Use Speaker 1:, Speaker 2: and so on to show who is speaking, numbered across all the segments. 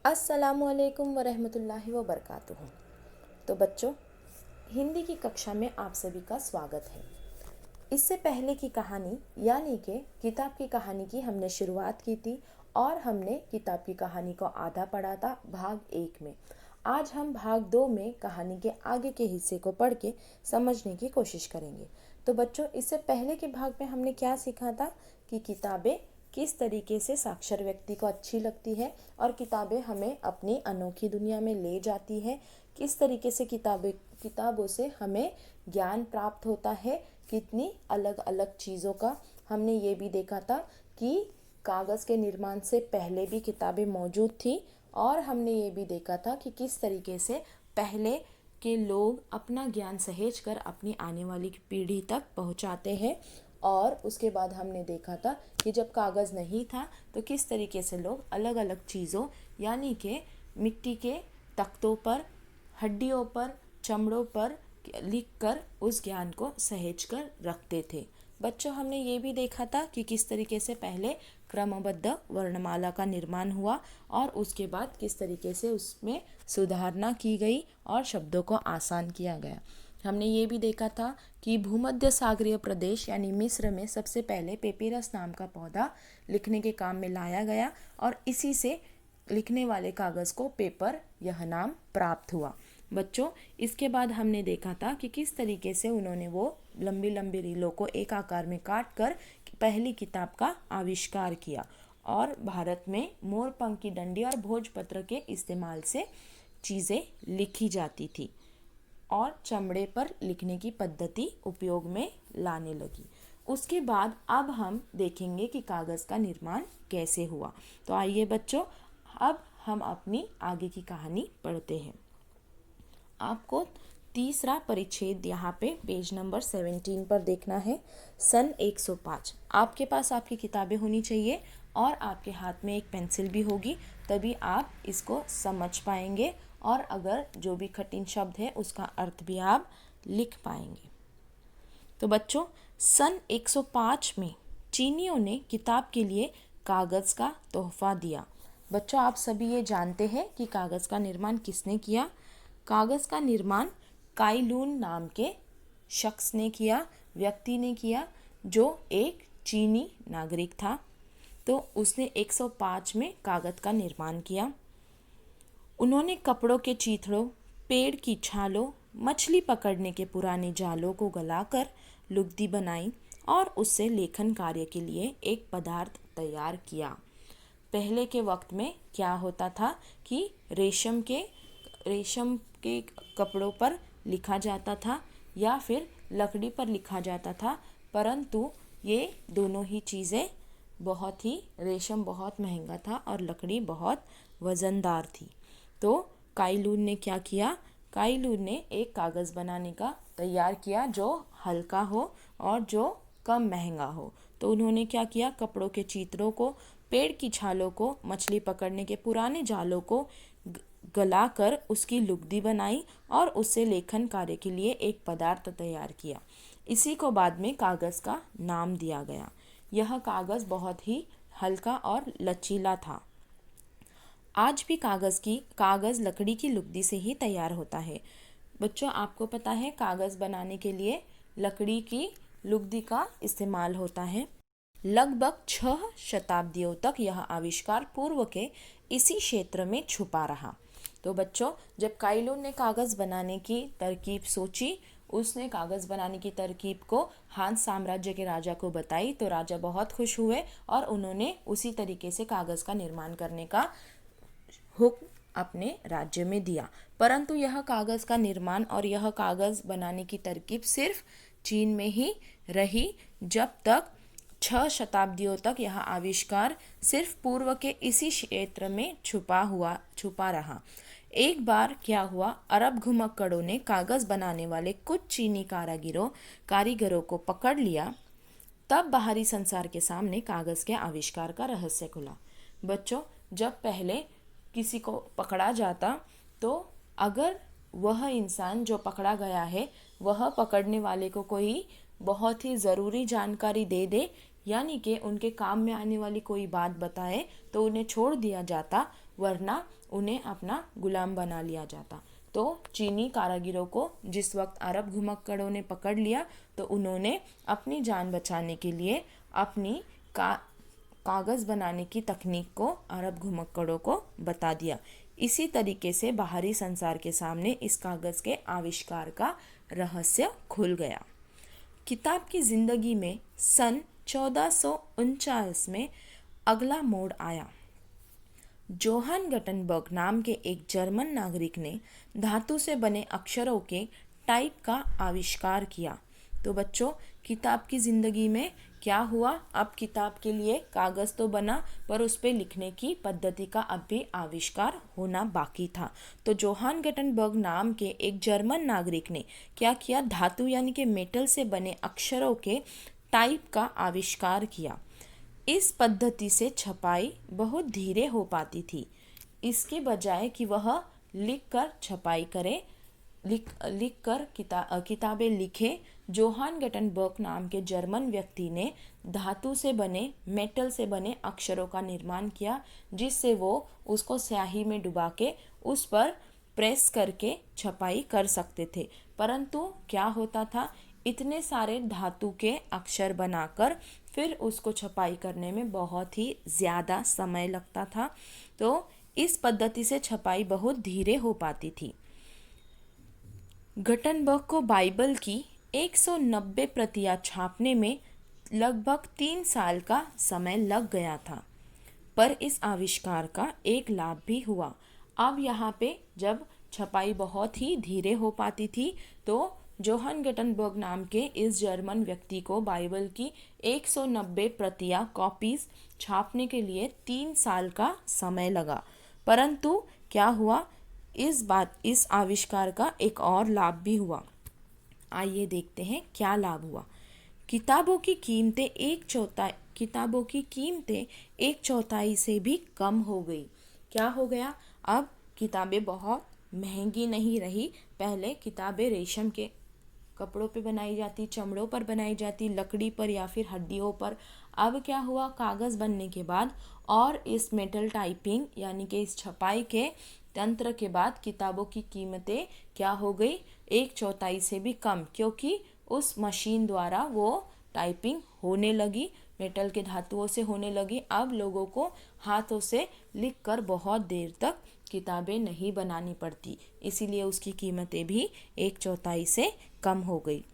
Speaker 1: अस्सलामुअलैकुम वरहमतुल्लाहि वबरकातुहू। तो बच्चों, हिंदी की कक्षा में आप सभी का स्वागत है। इससे पहले की कहानी यानी कि किताब की कहानी की हमने शुरुआत की थी और हमने किताब की कहानी को आधा पढ़ा था भाग 1 में। आज हम भाग 2 में कहानी के आगे के हिस्से को पढ़ के समझने की कोशिश करेंगे। तो बच्चों, इससे पहले के भाग में हमने क्या सीखा था कि किताबें किस तरीके से साक्षर व्यक्ति को अच्छी लगती है और किताबें हमें अपनी अनोखी दुनिया में ले जाती है। किस तरीके से किताबों से हमें ज्ञान प्राप्त होता है, कितनी अलग अलग चीज़ों का। हमने ये भी देखा था कि कागज़ के निर्माण से पहले भी किताबें मौजूद थी और हमने ये भी देखा था कि किस तरीके से पहले के लोग अपना ज्ञान सहेज कर अपनी आने वाली पीढ़ी तक पहुंचाते हैं। और उसके बाद हमने देखा था कि जब कागज़ नहीं था तो किस तरीके से लोग अलग अलग चीज़ों यानी कि मिट्टी के तख्तों पर, हड्डियों पर, चमड़ों पर लिख कर उस ज्ञान को सहेज कर रखते थे। बच्चों, हमने ये भी देखा था कि किस तरीके से पहले क्रमबद्ध वर्णमाला का निर्माण हुआ और उसके बाद किस तरीके से उसमें सुधारना की गई और शब्दों को आसान किया गया। हमने ये भी देखा था कि भूमध्य सागरीय प्रदेश यानी मिस्र में सबसे पहले पेपिरस नाम का पौधा लिखने के काम में लाया गया और इसी से लिखने वाले कागज़ को पेपर यह नाम प्राप्त हुआ। बच्चों, इसके बाद हमने देखा था कि किस तरीके से उन्होंने वो लंबी लंबी रीलों को एक आकार में काट कर पहली किताब का आविष्कार किया और भारत में मोरपंख की डंडी और भोजपत्र के इस्तेमाल से चीज़ें लिखी जाती थी और चमड़े पर लिखने की पद्धति उपयोग में लाने लगी। उसके बाद अब हम देखेंगे कि कागज़ का निर्माण कैसे हुआ। तो आइए बच्चों, अब हम अपनी आगे की कहानी पढ़ते हैं। आपको तीसरा परिच्छेद यहाँ पे पेज नंबर 17 पर देखना है। सन 105। आपके पास आपकी किताबें होनी चाहिए और आपके हाथ में एक पेंसिल भी होगी, तभी आप इसको समझ पाएंगे और अगर जो भी कठिन शब्द है उसका अर्थ भी आप लिख पाएंगे। तो बच्चों, सन 105 में चीनियों ने किताब के लिए कागज़ का तोहफा दिया। बच्चों, आप सभी ये जानते हैं कि कागज़ का निर्माण किसने किया। कागज़ का निर्माण काई लुन नाम के शख्स ने किया, व्यक्ति ने किया, जो एक चीनी नागरिक था। तो उसने 105 में कागज़ का निर्माण किया। उन्होंने कपड़ों के चीथड़ों, पेड़ की छालों, मछली पकड़ने के पुराने जालों को गलाकर लुगदी बनाई और उससे लेखन कार्य के लिए एक पदार्थ तैयार किया। पहले के वक्त में क्या होता था कि रेशम के कपड़ों पर लिखा जाता था या फिर लकड़ी पर लिखा जाता था, परंतु ये दोनों ही चीज़ें रेशम बहुत महंगा था और लकड़ी बहुत वज़नदार थी। तो काई लुन ने क्या किया? काई लुन ने एक कागज़ बनाने का तैयार किया जो हल्का हो और जो कम महंगा हो। तो उन्होंने क्या किया? कपड़ों के चीथड़ों को, पेड़ की छालों को, मछली पकड़ने के पुराने जालों को गलाकर उसकी लुगदी बनाई और उससे लेखन कार्य के लिए एक पदार्थ तैयार किया। इसी को बाद में कागज़ का नाम दिया गया। यह कागज़ बहुत ही हल्का और लचीला था। आज भी कागज़ लकड़ी की लुगदी से ही तैयार होता है। बच्चों, आपको पता है कागज़ बनाने के लिए लकड़ी की लुगदी का इस्तेमाल होता है। लगभग 6 शताब्दियों तक यह आविष्कार पूर्व के इसी क्षेत्र में छुपा रहा। तो बच्चों, जब काई लुन ने कागज़ बनाने की तरकीब सोची, उसने कागज़ बनाने की तरकीब को हान साम्राज्य के राजा को बताई, तो राजा बहुत खुश हुए और उन्होंने उसी तरीके से कागज़ का निर्माण करने का हुक्म अपने राज्य में दिया। परंतु यह कागज़ का निर्माण और यह कागज़ बनाने की तरकीब सिर्फ चीन में ही रही, जब तक 6 शताब्दियों तक यह आविष्कार सिर्फ पूर्व के इसी क्षेत्र में छुपा रहा। एक बार क्या हुआ, अरब घुमक्कड़ों ने कागज़ बनाने वाले कुछ चीनी कारीगरों को पकड़ लिया। तब बाहरी संसार के सामने कागज़ के आविष्कार का रहस्य खुला। बच्चों, जब पहले किसी को पकड़ा जाता तो अगर वह इंसान जो पकड़ा गया है वह पकड़ने वाले को कोई बहुत ही ज़रूरी जानकारी दे दे यानी कि उनके काम में आने वाली कोई बात बताए तो उन्हें छोड़ दिया जाता, वरना उन्हें अपना गुलाम बना लिया जाता। तो चीनी कारागिरों को जिस वक्त अरब घुमक्कड़ों ने पकड़ लिया तो उन्होंने अपनी जान बचाने के लिए अपनी कागज़ बनाने की तकनीक को अरब घुमक्कड़ों को बता दिया। इसी तरीके से बाहरी संसार के सामने इस कागज़ के आविष्कार का रहस्य खुल गया। किताब की ज़िंदगी में सन 1449 में अगला मोड़ आया। जोहान गटनबर्ग नाम के एक जर्मन नागरिक ने धातु से बने अक्षरों के टाइप का आविष्कार किया। तो बच्चों, किताब की ज़िंदगी में क्या हुआ? अब किताब के लिए कागज़ तो बना, पर उस पर लिखने की पद्धति का अब भी आविष्कार होना बाकी था। तो जोहान गटनबर्ग नाम के एक जर्मन नागरिक ने क्या किया? धातु यानी कि मेटल से बने अक्षरों के टाइप का आविष्कार किया। इस पद्धति से छपाई बहुत धीरे हो पाती थी। इसके बजाय कि वह लिखकर छपाई करे, लिखकर किताबें लिखे, जोहान गटनबर्ग नाम के जर्मन व्यक्ति ने धातु से बने, मेटल से बने अक्षरों का निर्माण किया, जिससे वो उसको स्याही में डुबा के उस पर प्रेस करके छपाई कर सकते थे। परंतु क्या होता था, इतने सारे धातु के अक्षर बनाकर फिर उसको छपाई करने में बहुत ही ज़्यादा समय लगता था। तो इस पद्धति से छपाई बहुत धीरे हो पाती थी। गटनबर्ग को बाइबल की 190 प्रतियां छापने में लगभग 3 साल का समय लग गया था। पर इस आविष्कार का एक लाभ भी हुआ। अब यहाँ पे जब छपाई बहुत ही धीरे हो पाती थी तो जोहान गटनबर्ग नाम के इस जर्मन व्यक्ति को बाइबल की 190 प्रतियां कॉपीज छापने के लिए 3 साल का समय लगा। परंतु क्या हुआ, इस आविष्कार का एक और लाभ भी हुआ। आइए देखते हैं क्या लाभ हुआ। किताबों की कीमतें एक चौथाई से भी कम हो गई। क्या हो गया? अब किताबें बहुत महंगी नहीं रही। पहले किताबें रेशम के कपड़ों पे बनाई जाती, चमड़ों पर बनाई जाती, लकड़ी पर या फिर हड्डियों पर। अब क्या हुआ, कागज़ बनने के बाद और इस मेटल टाइपिंग यानी कि इस छपाई के तंत्र के बाद किताबों की कीमतें क्या हो गई? एक चौथाई से भी कम, क्योंकि उस मशीन द्वारा वो टाइपिंग होने लगी, मेटल के धातुओं से होने लगी। अब लोगों को हाथों से लिखकर बहुत देर तक किताबें नहीं बनानी पड़ती, इसीलिए उसकी कीमतें भी एक चौथाई से कम हो गई।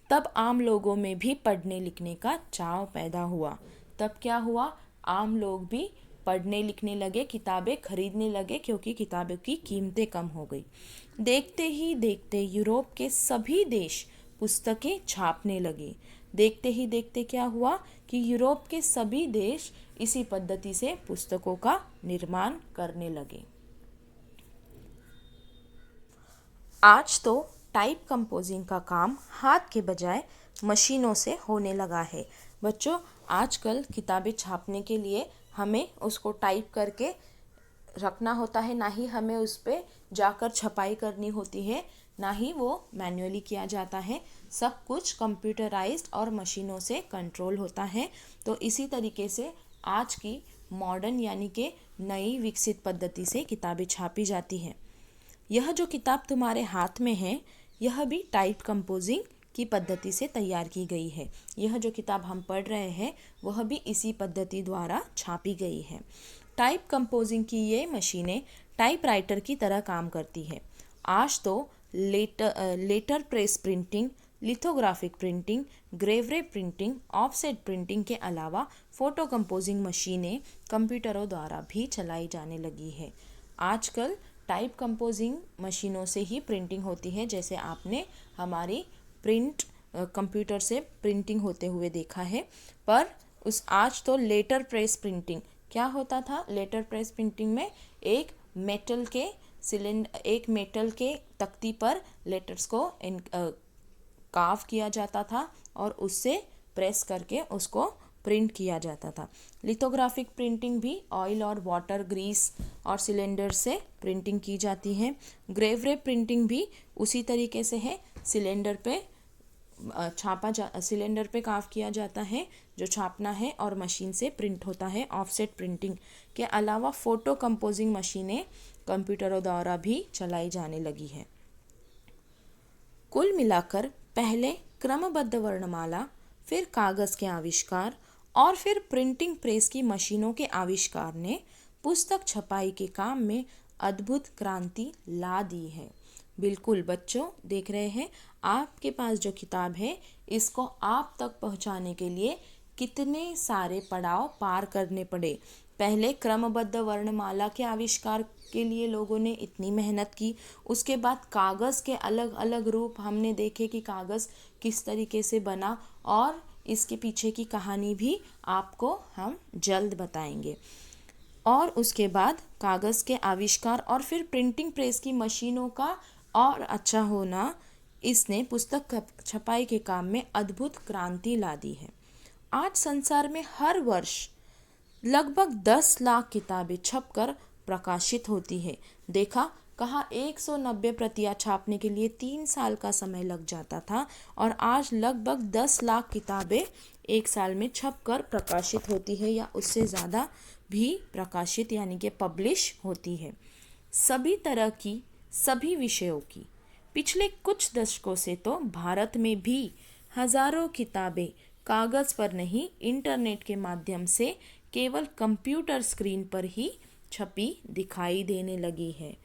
Speaker 1: तब आम लोगों में भी पढ़ने लिखने का चाव पैदा हुआ। तब क्या हुआ, आम लोग भी पढ़ने लिखने लगे, किताबें खरीदने लगे, क्योंकि किताबों की कीमतें कम हो गई। देखते ही देखते यूरोप के सभी देश पुस्तकें छापने लगे। देखते ही देखते क्या हुआ कि यूरोप के सभी देश इसी पद्धति से पुस्तकों का निर्माण करने लगे। आज तो टाइप कंपोजिंग का काम हाथ के बजाय मशीनों से होने लगा है। बच्चों, आजकल किताबें छापने के लिए हमें उसको टाइप करके रखना होता है, ना ही हमें उस पर जाकर छपाई करनी होती है, ना ही वो मैन्युअली किया जाता है। सब कुछ कंप्यूटराइज्ड और मशीनों से कंट्रोल होता है। तो इसी तरीके से आज की मॉडर्न यानी कि नई विकसित पद्धति से किताबें छापी जाती हैं। यह जो किताब तुम्हारे हाथ में है, यह भी टाइप कंपोजिंग की पद्धति से तैयार की गई है। यह जो किताब हम पढ़ रहे हैं वह भी इसी पद्धति द्वारा छापी गई है। टाइप कंपोजिंग की ये मशीनें टाइपराइटर की तरह काम करती है। आज तो letter press printing, lithographic printing, gravure printing, offset printing के अलावा फ़ोटो कंपोजिंग मशीनें कंप्यूटरों द्वारा भी चलाई जाने लगी है। आजकल टाइप कंपोजिंग मशीनों से ही प्रिंटिंग होती है, जैसे आपने हमारी कंप्यूटर से प्रिंटिंग होते हुए देखा है। पर आज तो लेटर प्रेस प्रिंटिंग क्या होता था? लेटर प्रेस प्रिंटिंग में एक मेटल के तख्ती पर लेटर्स को कार्व किया जाता था और उससे प्रेस करके उसको प्रिंट किया जाता था। लिथोग्राफिक प्रिंटिंग भी ऑयल और वाटर, ग्रीस और सिलेंडर से प्रिंटिंग की जाती है। ग्रेवरे प्रिंटिंग भी उसी तरीके से है, सिलेंडर पे सिलेंडर पे कार्व किया जाता है जो छापना है, और मशीन से प्रिंट होता है ऑफसेट प्रिंटिंग के अलावा फोटो कंपोजिंग मशीनें कंप्यूटरों द्वारा भी चलाई जाने लगी है। कुल मिलाकर पहले क्रमबद्ध वर्णमाला, फिर कागज़ के आविष्कार और फिर प्रिंटिंग प्रेस की मशीनों के आविष्कार ने पुस्तक छपाई के काम में अद्भुत क्रांति ला दी है। बिल्कुल बच्चों, देख रहे हैं आपके पास जो किताब है, इसको आप तक पहुंचाने के लिए कितने सारे पड़ाव पार करने पड़े। पहले क्रमबद्ध वर्णमाला के आविष्कार के लिए लोगों ने इतनी मेहनत की, उसके बाद कागज़ के अलग अलग रूप हमने देखे कि कागज़ किस तरीके से बना, और इसके पीछे की कहानी भी आपको हम जल्द बताएंगे। और उसके बाद कागज़ के आविष्कार और फिर प्रिंटिंग प्रेस की मशीनों का और अच्छा होना, इसने पुस्तक छपाई के काम में अद्भुत क्रांति ला दी है। आज संसार में हर वर्ष लगभग 10 लाख किताबें छपकर प्रकाशित होती है। देखा, कहा 190 प्रतियां छापने के लिए 3 साल का समय लग जाता था, और आज लगभग 10 लाख किताबें एक साल में छपकर प्रकाशित होती है, या उससे ज़्यादा भी प्रकाशित यानी कि पब्लिश होती है। सभी तरह की, सभी विषयों की। पिछले कुछ दशकों से तो भारत में भी हजारों किताबें कागज़ पर नहीं, इंटरनेट के माध्यम से केवल कंप्यूटर स्क्रीन पर ही छपी दिखाई देने लगी है।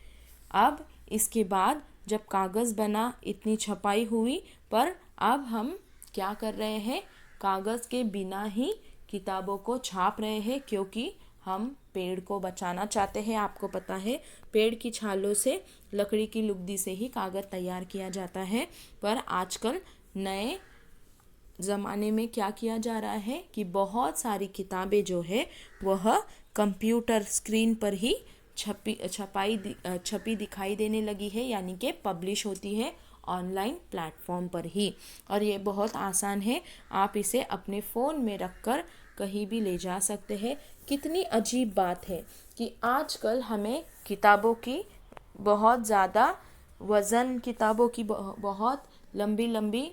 Speaker 1: अब इसके बाद जब कागज़ बना, इतनी छपाई हुई, पर अब हम क्या कर रहे हैं, कागज़ के बिना ही किताबों को छाप रहे हैं, क्योंकि हम पेड़ को बचाना चाहते हैं। आपको पता है, पेड़ की छालों से, लकड़ी की लुगदी से ही कागज़ तैयार किया जाता है। पर आजकल नए ज़माने में क्या किया जा रहा है कि बहुत सारी किताबें जो है वह कंप्यूटर स्क्रीन पर ही छपी दिखाई देने लगी है, यानी कि पब्लिश होती है ऑनलाइन प्लेटफॉर्म पर ही। और ये बहुत आसान है, आप इसे अपने फ़ोन में रखकर कहीं भी ले जा सकते हैं। कितनी अजीब बात है कि आजकल हमें किताबों की बहुत ज़्यादा वज़न, किताबों की बहुत लंबी लंबी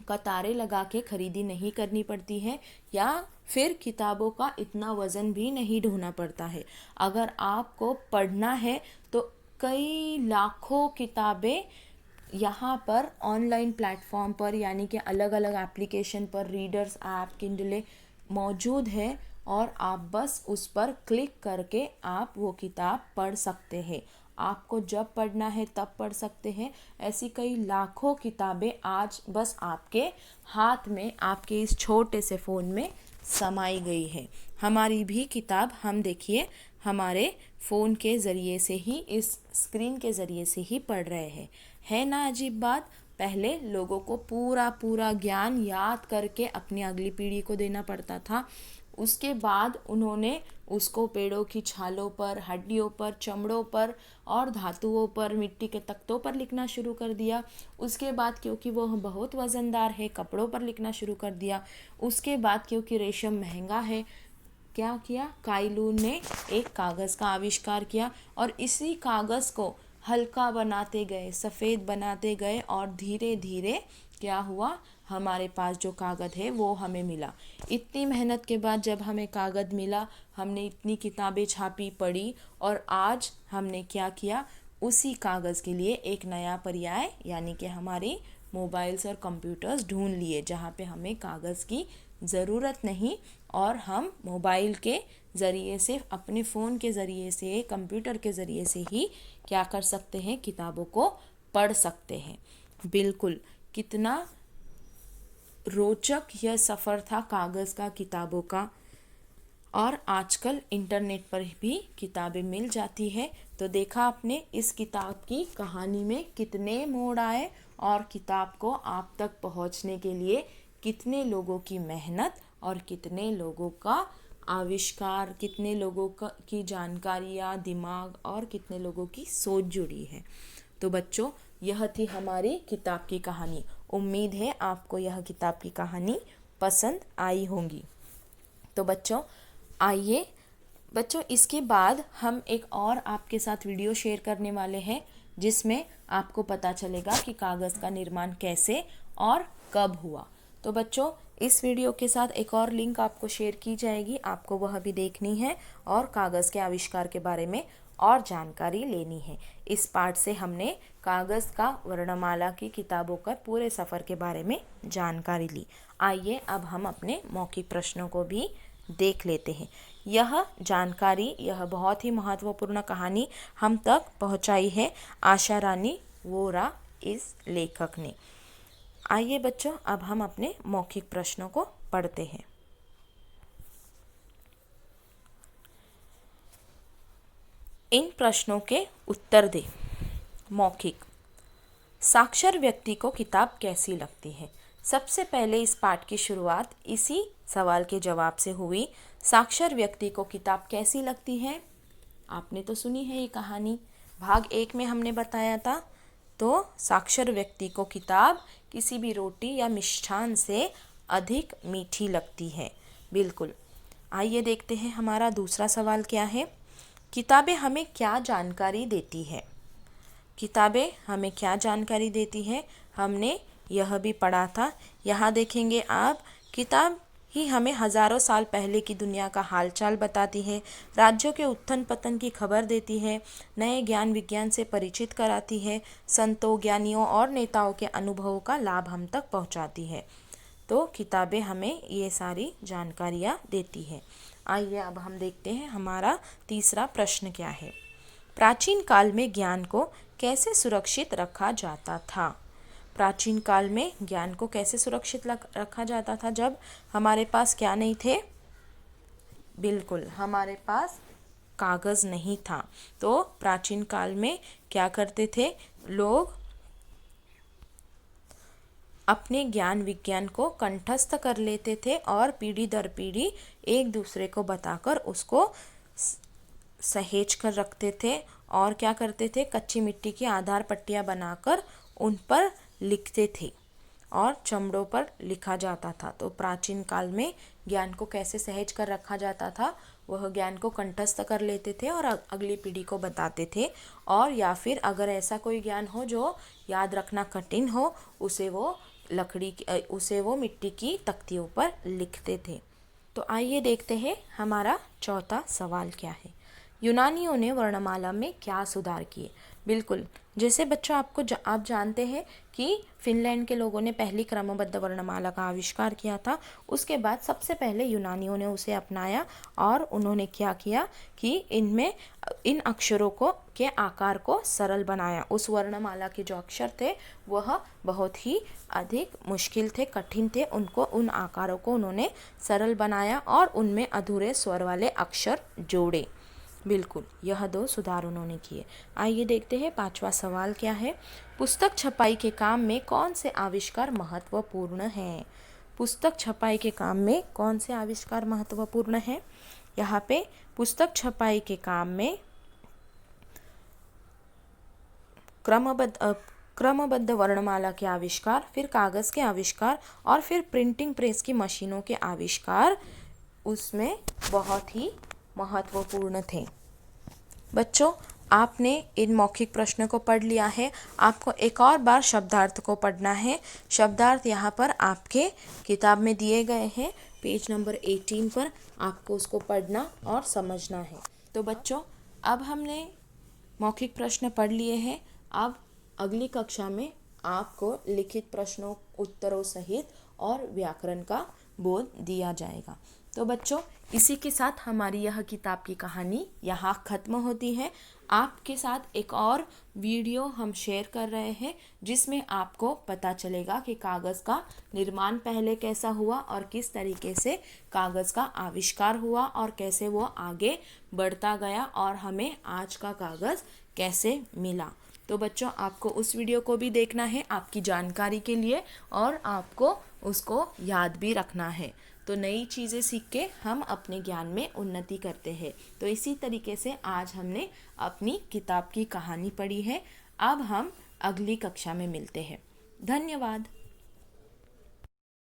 Speaker 1: कतारें लगा के खरीदी नहीं करनी पड़ती है, या फिर किताबों का इतना वज़न भी नहीं ढोना पड़ता है। अगर आपको पढ़ना है तो कई लाखों किताबें यहाँ पर ऑनलाइन प्लेटफॉर्म पर, यानी कि अलग अलग एप्लीकेशन पर, रीडर्स ऐप, किंडले मौजूद है, और आप बस उस पर क्लिक करके आप वो किताब पढ़ सकते हैं। आपको जब पढ़ना है तब पढ़ सकते हैं। ऐसी कई लाखों किताबें आज बस आपके हाथ में, आपके इस छोटे से फ़ोन में समाई गई है। हमारी भी किताब हम देखिए हमारे फ़ोन के ज़रिए से ही, इस स्क्रीन के ज़रिए से ही पढ़ रहे हैं। है ना अजीब बात? पहले लोगों को पूरा पूरा ज्ञान याद करके अपनी अगली पीढ़ी को देना पड़ता था। उसके बाद उन्होंने उसको पेड़ों की छालों पर, हड्डियों पर, चमड़ों पर और धातुओं पर, मिट्टी के तख्तों पर लिखना शुरू कर दिया। उसके बाद क्योंकि वो बहुत वज़नदार है, कपड़ों पर लिखना शुरू कर दिया। उसके बाद क्योंकि रेशम महंगा है, क्या किया, काइलून ने एक कागज़ का आविष्कार किया, और इसी कागज़ को हल्का बनाते गए, सफ़ेद बनाते गए, और धीरे धीरे क्या हुआ, हमारे पास जो कागज़ है वो हमें मिला। इतनी मेहनत के बाद जब हमें कागज़ मिला, हमने इतनी किताबें छापी, पढ़ी, और आज हमने क्या किया, उसी कागज़ के लिए एक नया पर्याय यानी कि हमारी मोबाइल्स और कंप्यूटर्स ढूंढ लिए, जहाँ पे हमें कागज़ की ज़रूरत नहीं, और हम मोबाइल के ज़रिए से, अपने फ़ोन के ज़रिए से, कंप्यूटर के ज़रिए से ही क्या कर सकते हैं, किताबों को पढ़ सकते हैं। बिल्कुल, कितना रोचक यह सफ़र था कागज़ का, किताबों का। और आजकल इंटरनेट पर भी किताबें मिल जाती है। तो देखा आपने इस किताब की कहानी में कितने मोड़ आए, और किताब को आप तक पहुंचने के लिए कितने लोगों की मेहनत और कितने लोगों का आविष्कार, कितने लोगों की जानकारियाँ, दिमाग, और कितने लोगों की सोच जुड़ी है। तो बच्चों, यह थी हमारी किताब की कहानी। उम्मीद है आपको यह किताब की कहानी पसंद आई होंगी। तो बच्चों, आइए बच्चों, इसके बाद हम एक और आपके साथ वीडियो शेयर करने वाले हैं, जिसमें आपको पता चलेगा कि कागज़ का निर्माण कैसे और कब हुआ। तो बच्चों इस वीडियो के साथ एक और लिंक आपको शेयर की जाएगी, आपको वह भी देखनी है और कागज़ के आविष्कार के बारे में और जानकारी लेनी है। इस पाठ से हमने कागज़ का वर्णमाला की किताबों का पूरे सफ़र के बारे में जानकारी ली। आइए अब हम अपने मौखिक प्रश्नों को भी देख लेते हैं। यह जानकारी, यह बहुत ही महत्वपूर्ण कहानी हम तक पहुंचाई है आशा रानी वोरा इस लेखक ने। आइए बच्चों अब हम अपने मौखिक प्रश्नों को पढ़ते हैं। इन प्रश्नों के उत्तर दे। मौखिक। साक्षर व्यक्ति को किताब कैसी लगती है? सबसे पहले इस पाठ की शुरुआत इसी सवाल के जवाब से हुई। साक्षर व्यक्ति को किताब कैसी लगती है? आपने तो सुनी है ये कहानी, भाग 1 में हमने बताया था। तो साक्षर व्यक्ति को किताब किसी भी रोटी या मिष्ठान से अधिक मीठी लगती है। बिल्कुल। आइए देखते हैं हमारा दूसरा सवाल क्या है। किताबें हमें क्या जानकारी देती है? किताबें हमें क्या जानकारी देती है? हमने यह भी पढ़ा था। यहाँ देखेंगे आप, किताब ही हमें हजारों साल पहले की दुनिया का हालचाल बताती है, राज्यों के उत्थान पतन की खबर देती है, नए ज्ञान विज्ञान से परिचित कराती है, संतों, ज्ञानियों और नेताओं के अनुभवों का लाभ हम तक पहुंचाती है। तो किताबें हमें ये सारी जानकारियाँ देती है। आइए अब हम देखते हैं हमारा तीसरा प्रश्न क्या है। प्राचीन काल में ज्ञान को कैसे सुरक्षित रखा जाता था? प्राचीन काल में ज्ञान को कैसे सुरक्षित रखा जाता था जब हमारे पास क्या नहीं थे? बिल्कुल, हमारे पास कागज़ नहीं था। तो प्राचीन काल में क्या करते थे लोग? अपने ज्ञान विज्ञान को कंठस्थ कर लेते थे और पीढ़ी दर पीढ़ी एक दूसरे को बताकर उसको सहेज कर रखते थे। और क्या करते थे? कच्ची मिट्टी की आधार पट्टियाँ बनाकर उन पर लिखते थे और चमड़ों पर लिखा जाता था। तो प्राचीन काल में ज्ञान को कैसे सहेज कर रखा जाता था? वह ज्ञान को कंठस्थ कर लेते थे और अगली पीढ़ी को बताते थे। और या फिर अगर ऐसा कोई ज्ञान हो जो याद रखना कठिन हो, उसे वो मिट्टी की तख्तियों पर लिखते थे। तो आइए देखते हैं हमारा चौथा सवाल क्या है। यूनानियों ने वर्णमाला में क्या सुधार किए? बिल्कुल, जैसे बच्चों आप जानते हैं कि फिनलैंड के लोगों ने पहली क्रमबद्ध वर्णमाला का आविष्कार किया था। उसके बाद सबसे पहले यूनानियों ने उसे अपनाया और उन्होंने क्या किया कि इन अक्षरों के आकार को सरल बनाया। उस वर्णमाला के जो अक्षर थे वह बहुत ही अधिक मुश्किल थे, कठिन थे। उन आकारों को उन्होंने सरल बनाया और उनमें अधूरे स्वर वाले अक्षर जोड़े। बिल्कुल, यह 2 सुधार उन्होंने किए। आइए देखते हैं पांचवा सवाल क्या है। पुस्तक छपाई के काम में कौन से आविष्कार महत्वपूर्ण हैं? पुस्तक छपाई के काम में कौन से आविष्कार महत्वपूर्ण हैं? यहाँ पे पुस्तक छपाई के काम में क्रमबद्ध वर्णमाला के आविष्कार, फिर कागज़ के आविष्कार और फिर प्रिंटिंग प्रेस की मशीनों के आविष्कार उसमें बहुत ही महत्वपूर्ण थे। बच्चों, आपने इन मौखिक प्रश्नों को पढ़ लिया है। आपको एक और बार शब्दार्थ को पढ़ना है। शब्दार्थ यहाँ पर आपके किताब में दिए गए हैं, पेज नंबर 18 पर। आपको उसको पढ़ना और समझना है। तो बच्चों, अब हमने मौखिक प्रश्न पढ़ लिए हैं। अब अगली कक्षा में आपको लिखित प्रश्नों उत्तरों सहित और व्याकरण का बोध दिया जाएगा। तो बच्चों, इसी के साथ हमारी यह किताब की कहानी यहाँ ख़त्म होती है। आपके साथ एक और वीडियो हम शेयर कर रहे हैं जिसमें आपको पता चलेगा कि कागज़ का निर्माण पहले कैसा हुआ और किस तरीके से कागज़ का आविष्कार हुआ और कैसे वो आगे बढ़ता गया और हमें आज का कागज़ कैसे मिला। तो बच्चों, आपको उस वीडियो को भी देखना है आपकी जानकारी के लिए और आपको उसको याद भी रखना है। तो नई चीज़ें सीख के हम अपने ज्ञान में उन्नति करते हैं। तो इसी तरीके से आज हमने अपनी किताब की कहानी पढ़ी है। अब हम अगली कक्षा में मिलते हैं। धन्यवाद।